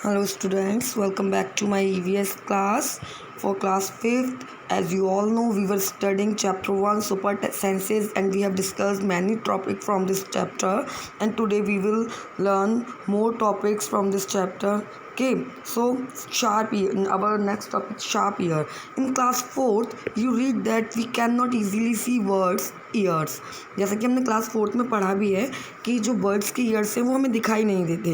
Hello students, welcome back to my EVS class for class 5th. As you all know, we were studying chapter 1 super senses and we have discussed many topics from this chapter, and today we will learn more topics from this chapter. Okay, so sharp ear. Our next topic, sharp ear. In class 4th you read that we cannot easily see words years. जैसा कि हमने class 4th में पढ़ा भी है कि जो birds के ईयर्स हैं वो हमें दिखाई नहीं देते,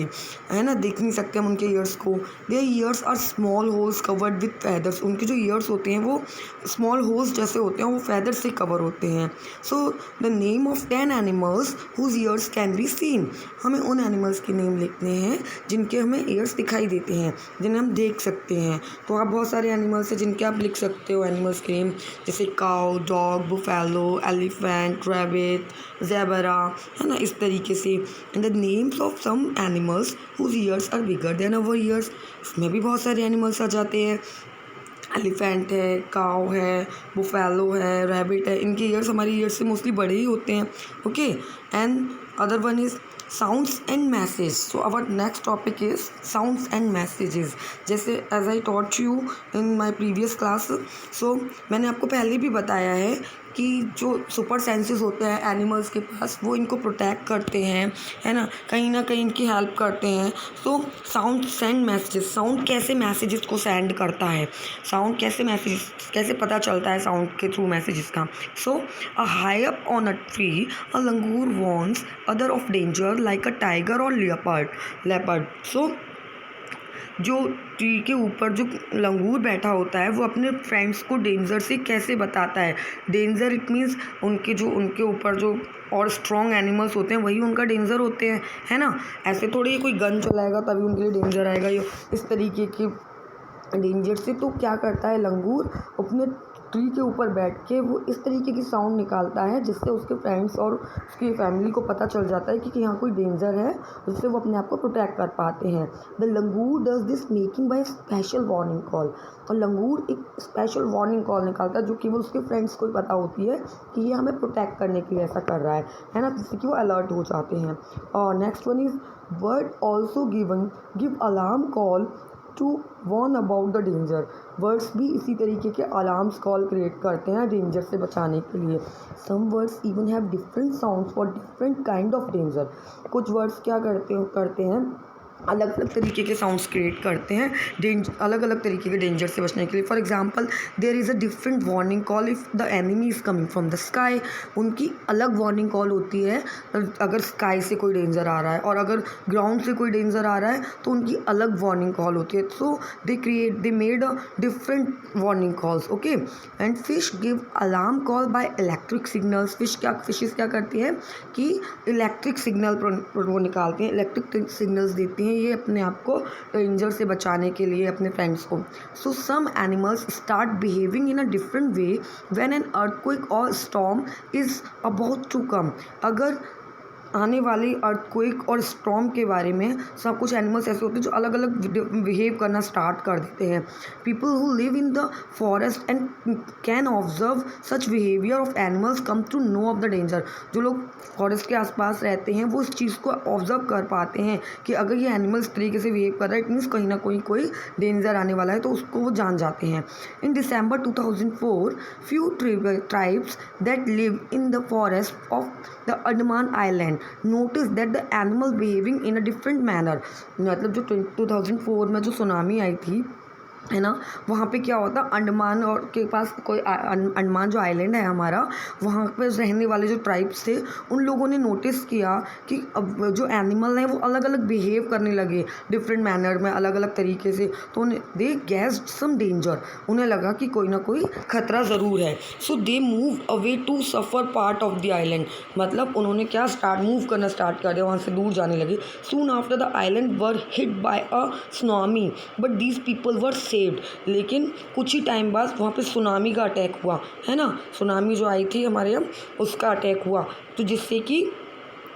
है ना, देख नहीं सकते हम उनके ईयर्स को. Their ears are small holes covered with feathers. उनके जो ईयर्स होते हैं वो स्मॉल होल्स जैसे होते हैं, वो फैदर से कवर होते हैं. So the name of 10 animals whose ears can be seen. हमें उन एनिमल्स के नेम लिखने हैं जिनके हमें ईयर्स दिखाई देते हैं, जिन्हें हम देख सकते हैं. तो आप बहुत सारे एनिमल्स हैं जिनके आप लिख सकते हो एनिमल्स के नेम, जैसे cow, dog, buffalo, elephant, rabbit, zebra, है ना, इस तरीके से. And the names of some animals whose ears are bigger than our ears. इसमें भी बहुत सारे एनिमल्स आ जाते हैं. एलिफेंट है, काउ है, बुफैलो है, रैबिट है. इनके ईयर्स हमारे ईयर्स से मोस्टली बड़े ही होते हैं. Okay, and other one is sounds and message. So our next topic is sounds and messages. जैसे as I taught you in my previous class, so मैंने आपको पहले भी बताया है कि जो सुपर सेंसेस होते हैं एनिमल्स के पास, वो इनको प्रोटेक्ट करते हैं, है ना कहीं इनकी हेल्प करते हैं. So sound send messages. Sound कैसे मैसेजेस को सेंड करता है, साउंड कैसे पता चलता है साउंड के थ्रू मैसेजेस का. So a high up on a tree a langur warns other of danger like a tiger और लेपर्ड. सो जो ट्री के ऊपर जो लंगूर बैठा होता है वो अपने फ्रेंड्स को डेंजर से कैसे बताता है. डेंजर इट मीन्स उनके ऊपर जो और स्ट्रॉन्ग एनिमल्स होते हैं वही उनका डेंजर होते हैं, है ना. ऐसे थोड़ी कोई गन चलाएगा तभी उनके लिए डेंजर आएगा. ये इस तरीके के डेंजर से तो क्या करता है लंगूर, अपने ट्री के ऊपर बैठ के वो इस तरीके की साउंड निकालता है जिससे उसके फ्रेंड्स और उसकी फैमिली को पता चल जाता है कि यहाँ कोई डेंजर है, जिससे वो अपने आप को प्रोटेक्ट कर पाते हैं. The langur does this making by special warning call. और लंगूर एक स्पेशल वार्निंग कॉल निकालता है जो कि वो उसके फ्रेंड्स को ही पता होती है कि ये हमें प्रोटेक्ट करने के लिए ऐसा कर रहा है ना, जिससे कि वो अलर्ट हो जाते हैं. और next one is bird also give alarm call to warn about the danger. Words भी इसी तरीके के अलार्म्स कॉल क्रिएट करते हैं डेंजर से बचाने के लिए. Some words even have different sounds for different kind of danger. कुछ वर्ड्स क्या करते हैं अलग अलग तरीके के साउंड्स क्रिएट करते हैं अलग अलग तरीके के डेंजर से बचने के लिए. For example there is a different warning call if the enemy is coming from the sky. उनकी अलग वार्निंग कॉल होती है अगर स्काई से कोई डेंजर आ रहा है, और अगर ग्राउंड से कोई डेंजर आ रहा है तो उनकी अलग वार्निंग कॉल होती है. So they made a different warning calls. Okay, and fish give alarm call by electric signals. Fishes क्या करती है कि इलेक्ट्रिक सिग्नल वो निकालते हैं, इलेक्ट्रिक सिग्नल्स देती हैं ये अपने आप को डेंजर से बचाने के लिए अपने फ्रेंड्स को. So some animals start behaving in a different way when an earthquake और storm is about to come. अगर आने वाली अर्थक्वेक और स्टॉर्म के बारे में सब कुछ एनिमल्स ऐसे होते हैं जो अलग अलग बिहेव करना स्टार्ट कर देते हैं. People who live in the forest and can observe such behaviour of animals come to know of the danger. जो लोग फॉरेस्ट के आसपास रहते हैं वो इस चीज़ को ऑब्जर्व कर पाते हैं कि अगर ये एनिमल इस तरीके से बिहेव कर रहा है इट मीन्स कहीं ना कोई डेंजर आने वाला है, तो उसको वो जान जाते हैं. इन दिसंबर 2004 few tribes that live in the forest of the Andaman island notice that the animal behaving in a different manner. मतलब जो 2004 में जो सुनामी आई थी, है ना, वहाँ पे क्या होता, अंडमान और के पास कोई अंडमान जो आइलैंड है हमारा, वहाँ पे रहने वाले जो ट्राइब्स थे उन लोगों ने नोटिस किया कि अब जो एनिमल हैं वो अलग अलग बिहेव करने लगे डिफरेंट मैनर में, अलग अलग तरीके से. तो दे गेस्ड सम डेंजर. उन्हें लगा कि कोई ना कोई खतरा ज़रूर है. So they move away to safer part of the island. मतलब उन्होंने क्या मूव करना स्टार्ट कर दिया, वहाँ से दूर जाने लगे. Soon after the island were hit by a tsunami but these people were saved. लेकिन कुछ ही टाइम बाद वहाँ पे सुनामी का अटैक हुआ, है ना, सुनामी जो आई थी हमारे यहाँ उसका अटैक हुआ. तो जिससे कि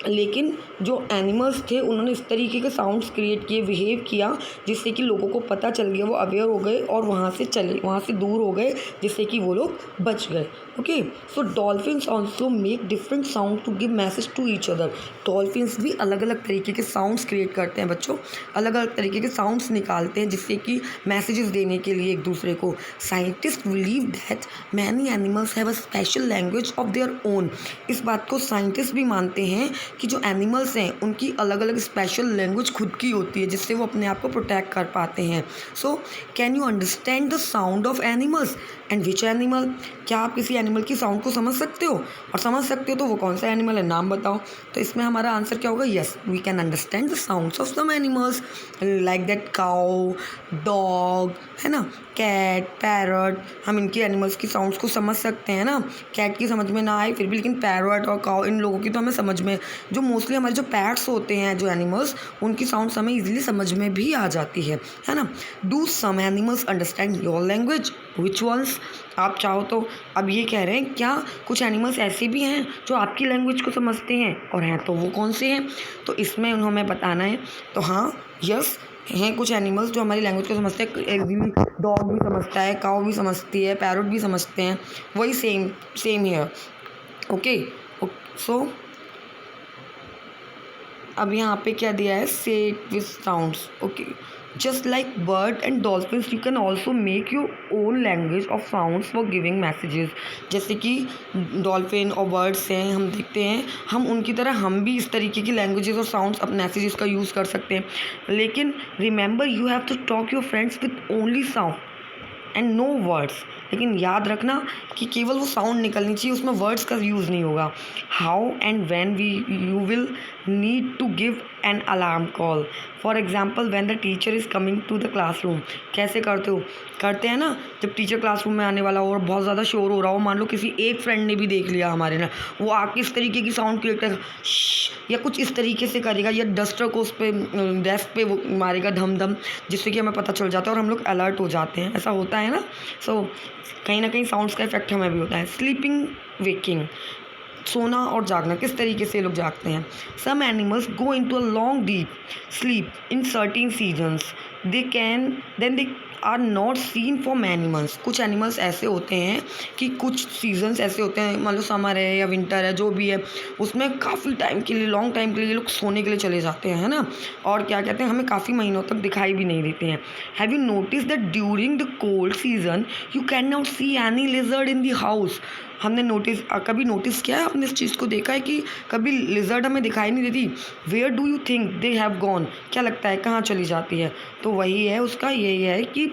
लेकिन जो एनिमल्स थे उन्होंने इस तरीके के साउंड्स क्रिएट किए, बिहेव किया, जिससे कि लोगों को पता चल गया, वो अवेयर हो गए और वहाँ से दूर हो गए, जिससे कि वो लोग बच गए. Okay. So dolphins also make different sound to give message to each other. Dolphins भी अलग अलग तरीके के साउंड्स क्रिएट करते हैं बच्चों, अलग अलग तरीके के साउंड्स निकालते हैं जिससे कि मैसेजेस देने के लिए एक दूसरे को। Scientist believe that many animals have a special language of their own. इस बात को साइंटिस्ट भी मानते हैं कि जो एनिमल्स हैं उनकी अलग अलग स्पेशल लैंग्वेज खुद की होती है जिससे वो अपने आप को प्रोटेक्ट कर पाते हैं। So can you understand the sound of animals and which animal? क्या आप किसी एनिमल की साउंड को समझ सकते हो, और समझ सकते हो तो वो कौन सा एनिमल है, नाम बताओ। तो इसमें हमारा आंसर क्या होगा? Yes, we can understand the sounds of some animals like that cow, dog, है ना, कैट, पैरट। हम इनकी एनिमल्स की साउंड्स को समझ सकते हैं ना। कैट की समझ में ना आए फिर भी, लेकिन पैरट और काउ इन लोगों की तो हमें समझ में, जो मोस्टली हमारे जो पैट्स होते हैं, जो एनिमल्स, उनकी साउंड्स हमें इजीली समझ में भी आ जाती है ना। Do some animals understand your language? Which ones? आप चाहो तो अब ये कह रहे हैं क्या कुछ एनिमल्स ऐसे भी हैं जो आपकी लैंग्वेज को समझते हैं, और हैं तो वो कौन से हैं? तो इसमें उन्होंने बताना है। तो हाँ, यस, हैं कुछ एनिमल्स जो हमारी लैंग्वेज को समझते हैं। एक्चुअली डॉग भी समझता है, काऊ भी समझती है, पैरट भी समझते हैं, वही सेम हियर। ओके, सो अब यहाँ पे क्या दिया है? से with sounds. Okay, just like bird and dolphins you can also make your own language of sounds for giving messages. जैसे कि डॉल्फिन और बर्ड्स हैं, हम देखते हैं, हम उनकी तरह हम भी इस तरीके की लैंग्वेजेस और साउंड्स अपने मैसेजेस का यूज़ कर सकते हैं। लेकिन remember you have to talk your friends with only sound and no words. लेकिन याद रखना कि केवल वो साउंड निकलनी चाहिए, उसमें वर्ड्स का यूज़ नहीं होगा। How and when you will need to give an alarm call. For example when the teacher is coming to the classroom. कैसे करते हैं ना, जब टीचर क्लासरूम में आने वाला हो और बहुत ज़्यादा शोर हो रहा हो, मान लो किसी एक फ्रेंड ने भी देख लिया हमारे ना, वो आके इस तरीके की साउंड क्रिएट करेगा या कुछ इस तरीके से करेगा, या डस्टर को उस पर डेस्क पे वो मारेगा धम धम, जिससे कि हमें पता चल जाता है और हम लोग अलर्ट हो जाते हैं। ऐसा होता है ना। सो कहीं ना कहीं साउंड्स का इफेक्ट हमें भी होता है। स्लीपिंग, वेकिंग, सोना और जागना, किस तरीके से लोग जागते हैं। Some animals go into a long deep sleep in certain seasons, they are not seen for many months. कुछ एनिमल्स ऐसे होते हैं कि कुछ सीजन्स ऐसे होते हैं, मान लो समर है या विंटर है, जो भी है, उसमें काफ़ी टाइम के लिए, लॉन्ग टाइम के लिए लोग सोने के लिए चले जाते हैं, है ना। और क्या कहते हैं, हमें काफ़ी महीनों तक दिखाई भी नहीं देते हैं। Have you notice that during the cold season you can not see any lizard in the house? हमने कभी नोटिस किया है, आपने इस चीज़ को देखा है कि कभी लिजर्ड हमें दिखाई नहीं देती? Where do you think they have gone? क्या लगता है कहाँ चली जाती है? तो वही है, उसका यही है कि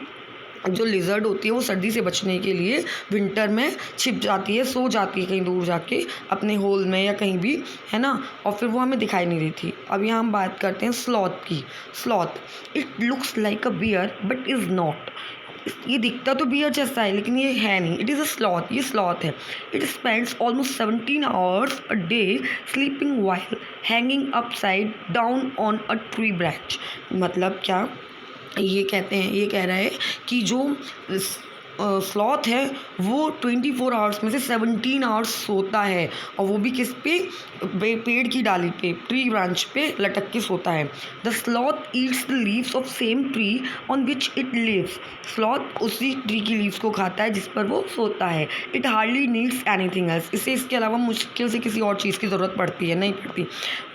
जो लिजर्ड होती है वो सर्दी से बचने के लिए विंटर में छिप जाती है, सो जाती है कहीं दूर जाके अपने होल में या कहीं भी, है ना, और फिर वो हमें दिखाई नहीं देती। अब यहाँ हम बात करते हैं स्लॉथ की। Sloth, it looks like a bear but is not. ये दिखता तो बियर जैसा है लेकिन ये है नहीं। इट इज़ अ स्लॉथ, ये स्लॉथ है। It spends almost 17 hours a day sleeping while hanging upside down on a tree branch. मतलब क्या ये कहते हैं, ये कह रहा है कि जो स्लॉथ है वो 24 आवर्स में से 17 आवर्स सोता है, और वो भी किस पे? पेड़ की डाली पे, ट्री ब्रांच पे लटक के सोता है। The sloth eats the leaves of same tree on which it lives. Sloth उसी ट्री की लीव्स को खाता है जिस पर वो सोता है। It hardly needs anything else. इसे इसके अलावा मुश्किल से किसी और चीज़ की ज़रूरत पड़ती है, नहीं पड़ती।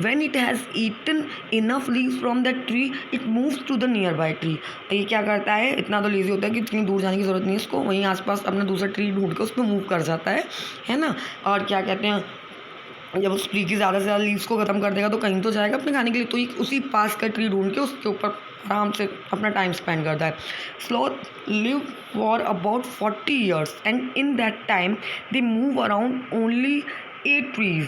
When it has eaten enough leaves from that tree it moves to the nearby tree. ये क्या करता है, इतना तो लेजी होता है कि इतनी दूर जाने की ज़रूरत नहीं है, उसको वहीं आसपास अपना दूसरा ट्री ढूंढ के उस पर मूव कर जाता है ना। और क्या कहते हैं, जब उस ट्री की ज़्यादा से ज़्यादा लीव्स को ख़त्म कर देगा तो कहीं तो जाएगा अपने खाने के लिए, तो ये उसी पास का ट्री ढूंढ के उसके ऊपर आराम से अपना टाइम स्पेंड करता है। Sloth live for about 40 years and in that time they move around only 8 trees.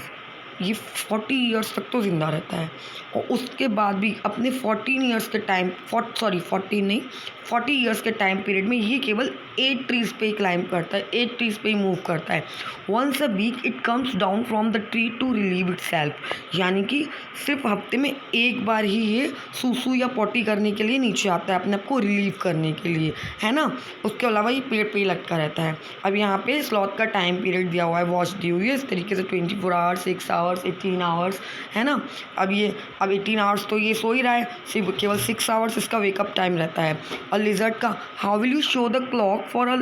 ये 40 ईयर्स तक तो ज़िंदा रहता है, और उसके बाद भी अपने 14 ईयर्स के टाइम 40 ईयर्स के टाइम पीरियड में ये केवल 8 ट्रीज़ पे ही क्लाइंब करता है, 8 ट्रीज़ पे ही मूव करता है। Once a week it comes down from the tree to relieve itself. यानी कि सिर्फ हफ्ते में एक बार ही ये सूसू या पॉटी करने के लिए नीचे आता है, अपने आप को रिलीव करने के लिए, है ना। उसके अलावा ये पेड़ पे ही लटका रहता है। अब यहाँ पे स्लॉथ का टाइम पीरियड दिया हुआ है, वॉच दी हुई है इस तरीके से 24 आवर्स, 6 आवर्स, आवर्स, 18 आवर्स, है ना। अब 18 आवर्स तो ये सो ही रहा है, सिर्फ केवल 6 आवर्स इसका वेकअप टाइम रहता है। और लिजर्ड का, how will you show the clock for a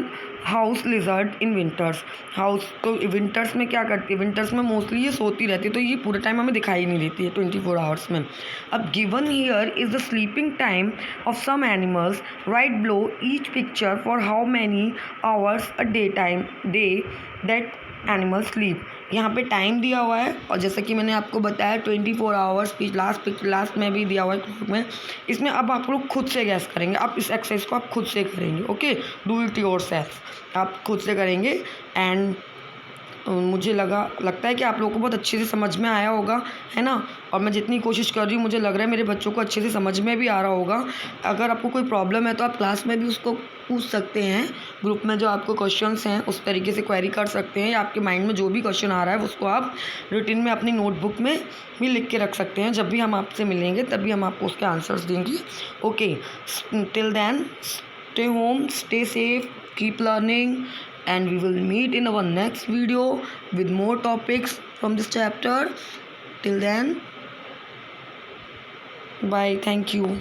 house lizard in winters. House तो विंटर्स में क्या करती है, विंटर्स में मोस्टली ये सोती रहती है, तो ये पूरे टाइम हमें दिखाई नहीं देती है 24 आवर्स में। अब given here is the sleeping time of some animals, right below each picture for how many hours a day that animal sleep. यहाँ पे टाइम दिया हुआ है, और जैसा कि मैंने आपको बताया 24 आवर्स लास्ट में भी दिया हुआ है क्लॉक में। इसमें अब आप लोग खुद से गैस करेंगे, आप इस एक्सरसाइज को आप खुद से करेंगे। ओके, डू इट योरसेल्फ, आप खुद से करेंगे। एंड मुझे लगता है कि आप लोगों को बहुत अच्छे से समझ में आया होगा, है ना। और मैं जितनी कोशिश कर रही हूँ, मुझे लग रहा है मेरे बच्चों को अच्छे से समझ में भी आ रहा होगा। अगर आपको कोई प्रॉब्लम है तो आप क्लास में भी उसको पूछ सकते हैं, ग्रुप में जो आपको क्वेश्चंस हैं उस तरीके से क्वेरी कर सकते हैं, या आपके माइंड में जो भी क्वेश्चन आ रहा है उसको आप रूटीन में अपनी नोटबुक में भी लिख के रख सकते हैं। जब भी हम आपसे मिलेंगे तभी हम आपको उसके आंसर्स देंगे। Okay, till then stay home, stay safe, keep learning, and we will meet in our next video with more topics from this chapter. Till then, bye, thank you.